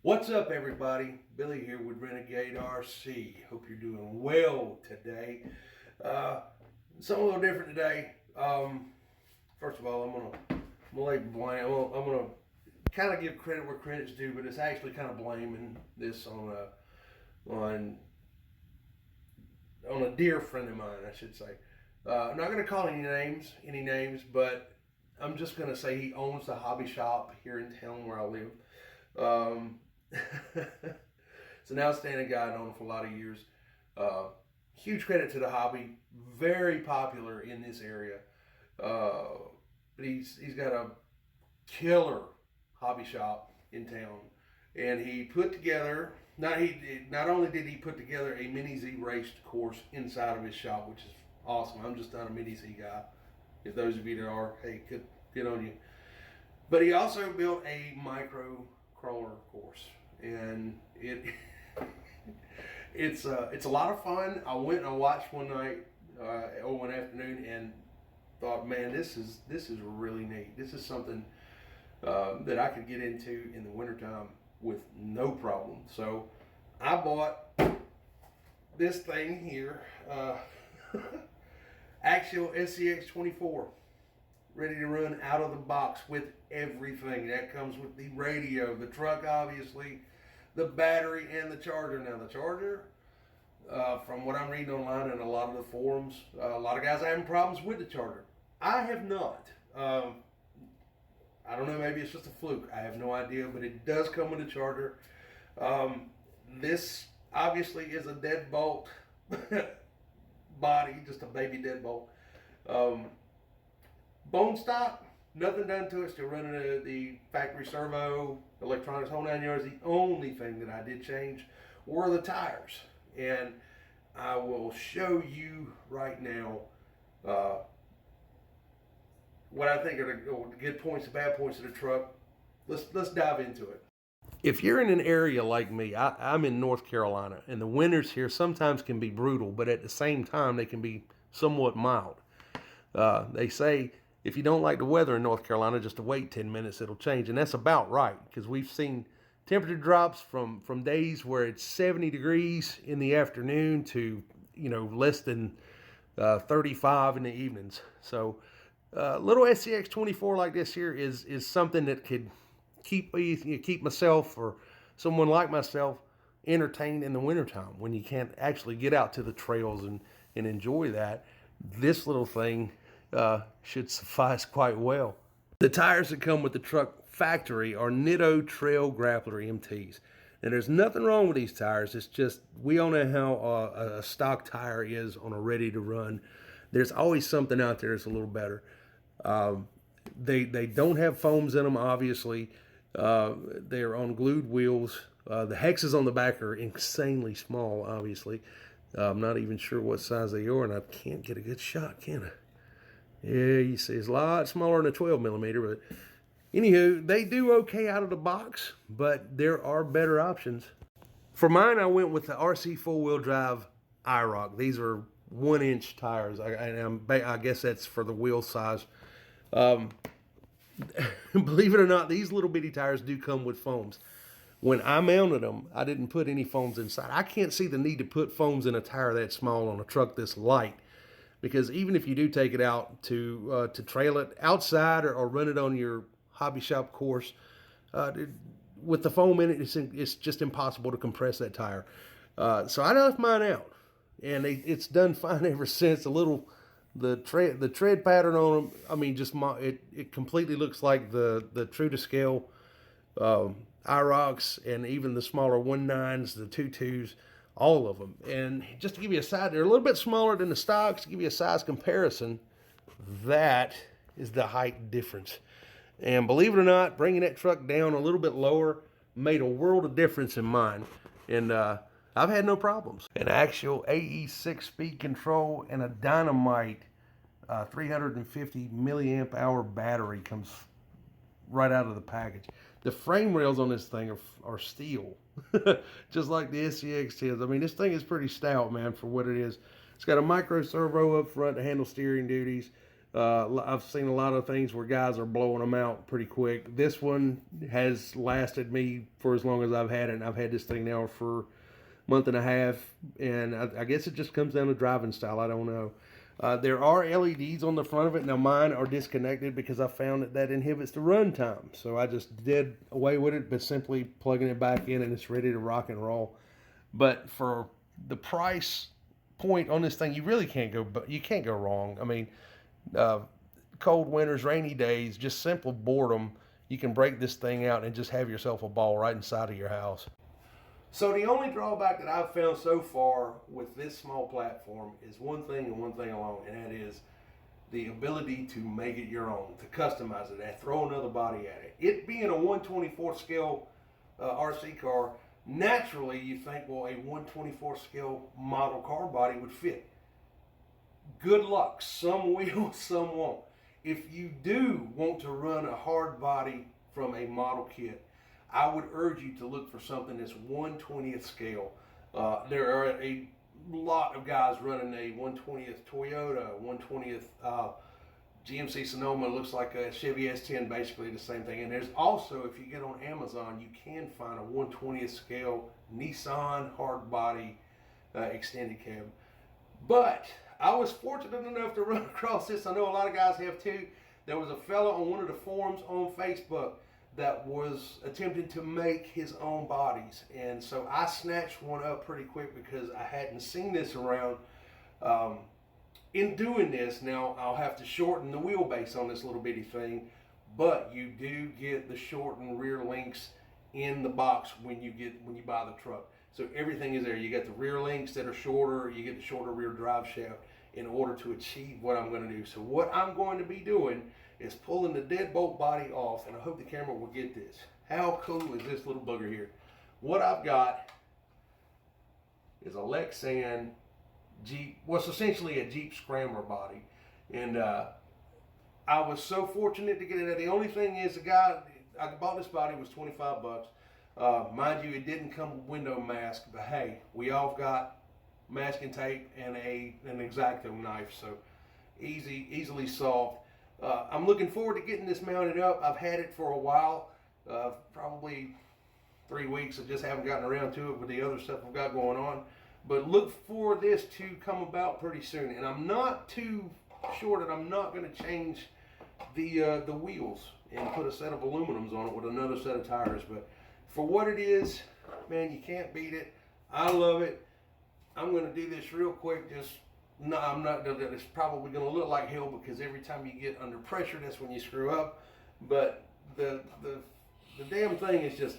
What's up, everybody? Billy here with Renegade RC. Hope you're doing well today. Something a little different today. First of all, I'm gonna lay blame. I'm gonna kind of give credit where credit's due, but it's actually kind of blaming this on a dear friend of mine, I should say. I'm not gonna call any names, but I'm just gonna say he owns the hobby shop here in town where I live. Um, it's an outstanding guy. I've known him for a lot of years. Huge credit to the hobby. Very popular in this area. But he's got a killer hobby shop in town, and he put together. Not only did he put together a mini Z race course inside of his shop, which is awesome. I'm just not a mini Z guy. If those of you that are, hey, good on you. But he also built a micro crawler course, and it's a lot of fun. I went and I watched one night or one afternoon and thought, man, this is really neat. This is something that I could get into in the wintertime with no problem. So I bought this thing here, Axial SCX24. Ready to run out of the box with everything. That comes with the radio, the truck, obviously, the battery, and the charger. Now, the charger, from what I'm reading online and a lot of the forums, a lot of guys are having problems with the charger. I have not. I don't know, maybe it's just a fluke. I have no idea, but it does come with a charger. This obviously is a deadbolt body, just a baby deadbolt. Bone stock, nothing done to it. Still running the factory servo, electronics, whole 9 yards. The only thing that I did change were the tires. And I will show you right now what I think are the good points, the bad points of the truck. Let's dive into it. If you're in an area like me, I'm in North Carolina, and the winters here sometimes can be brutal, but at the same time, they can be somewhat mild. They say if you don't like the weather in North Carolina, just to wait 10 minutes, it'll change. And that's about right, because we've seen temperature drops from days where it's 70 degrees in the afternoon to, less than 35 in the evenings. So little SCX24 like this here is something that could keep myself or someone like myself entertained in the wintertime when you can't actually get out to the trails and enjoy that. This little thing should suffice quite well. The tires that come with the truck factory are Nitto Trail Grappler MTs. And there's nothing wrong with these tires. It's just we all know how a stock tire is on a ready to run. There's always something out there that's a little better. They don't have foams in them, obviously. They're on glued wheels. The hexes on the back are insanely small, obviously. I'm not even sure what size they are, and I can't get a good shot, can I? Yeah, you see, it's a lot smaller than a 12 millimeter, but anywho, they do okay out of the box, but there are better options. For mine, I went with the RC four-wheel drive IROC. These are 1-inch tires. I guess that's for the wheel size. Believe it or not, these little bitty tires do come with foams. When I mounted them, I didn't put any foams inside. I can't see the need to put foams in a tire that small on a truck this light, because even if you do take it out to trail it outside or run it on your hobby shop course, with the foam in it, it's just impossible to compress that tire. So I left mine out, and it's done fine ever since. The tread pattern on them, I mean, it completely looks like the true to scale IROCs, and even the smaller 1.9s, the 2.2s, all of them. And just to give you a size, they're a little bit smaller than the stocks. To give you a size comparison, that is the height difference. And believe it or not, bringing that truck down a little bit lower made a world of difference in mine. And I've had no problems. An actual AE 6-speed control and a Dynamite 350 milliamp hour battery comes right out of the package. The frame rails on this thing are steel, just like the SCX is. I mean, this thing is pretty stout, man, for what it is. It's got a micro servo up front to handle steering duties. I've seen a lot of things where guys are blowing them out pretty quick. This one has lasted me for as long as I've had it, and I've had this thing now for a month and a half, and I guess it just comes down to driving style. I don't know. There are LEDs on the front of it. Now mine are disconnected because I found that inhibits the run time. So I just did away with it by simply plugging it back in, and it's ready to rock and roll. But for the price point on this thing, you really can't go wrong. I mean, cold winters, rainy days, just simple boredom, you can break this thing out and just have yourself a ball right inside of your house. So the only drawback that I've found so far with this small platform is one thing and one thing alone, and that is the ability to make it your own, to customize it, and throw another body at it. It being a 1/24 scale RC car, naturally you think, well, a 1/24 scale model car body would fit. Good luck. Some will, some won't. If you do want to run a hard body from a model kit, I would urge you to look for something that's 1/20th scale. There are a lot of guys running a 1/20th Toyota, 1/20th GMC Sonoma. Looks like a Chevy S10, basically the same thing. And there's also, if you get on Amazon, you can find a 1/20th scale Nissan hard body extended cab. But I was fortunate enough to run across this. I know a lot of guys have too. There was a fella on one of the forums on Facebook that was attempting to make his own bodies, and so I snatched one up pretty quick because I hadn't seen this around. In doing this, now I'll have to shorten the wheelbase on this little bitty thing, but you do get the shortened rear links in the box when you buy the truck. So everything is there. You get the rear links that are shorter, you get the shorter rear drive shaft in order to achieve what I'm going to do. So what I'm going to be doing is pulling the deadbolt body off, and I hope the camera will get this. How cool is this little bugger here? What I've got is a Lexan Jeep, what's essentially a Jeep Scrambler body, and I was so fortunate to get it. The only thing is, the guy I bought this body was 25 bucks. Mind you, it didn't come with window mask, but hey, we all got masking tape and an X-Acto knife, so easily solved. I'm looking forward to getting this mounted up. I've had it for a while, probably 3 weeks. I just haven't gotten around to it with the other stuff I've got going on. But look for this to come about pretty soon. And I'm not too sure that I'm not going to change the wheels and put a set of aluminums on it with another set of tires. But for what it is, man, you can't beat it. I love it. I'm going to do this real quick. No, I'm not. It's probably going to look like hell because every time you get under pressure, that's when you screw up. But the damn thing is just,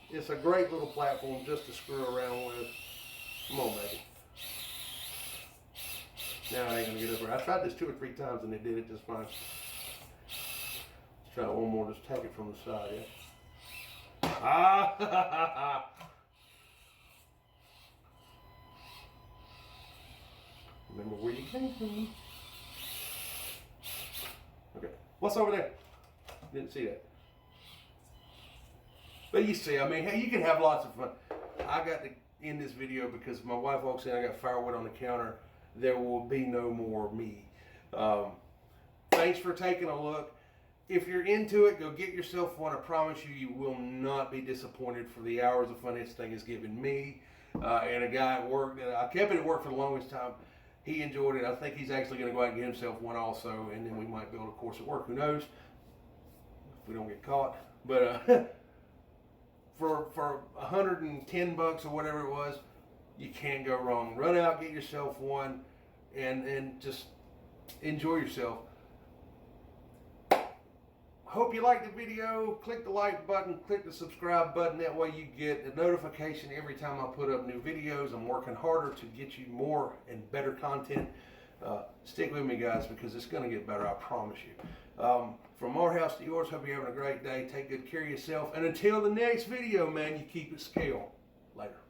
it's a great little platform just to screw around with. Come on, baby. Now I ain't going to get up there. I tried this 2 or 3 times and it did it just fine. Let's try one more. Just take it from the side, yeah. Ah! Remember where you came from. Okay, what's over there? Didn't see that. But you see, I mean, hey, you can have lots of fun. I got to end this video because my wife walks in, I got firewood on the counter. There will be no more me. Thanks for taking a look. If you're into it, go get yourself one. I promise you, you will not be disappointed for the hours of fun this thing has given me. And a guy at work, I kept it at work for the longest time. He enjoyed it. I think he's actually going to go out and get himself one also, and then we might build a course at work. Who knows? If we don't get caught. But for 110 bucks or whatever it was, you can't go wrong. Run out, get yourself one, and just enjoy yourself. Hope you liked the video. Click the like button, click the subscribe button. That way you get a notification every time I put up new videos. I'm working harder to get you more and better content. Stick with me, guys, because it's going to get better, I promise you. From our house to yours, hope you're having a great day. Take good care of yourself. And until the next video, man, you keep it scale. Later.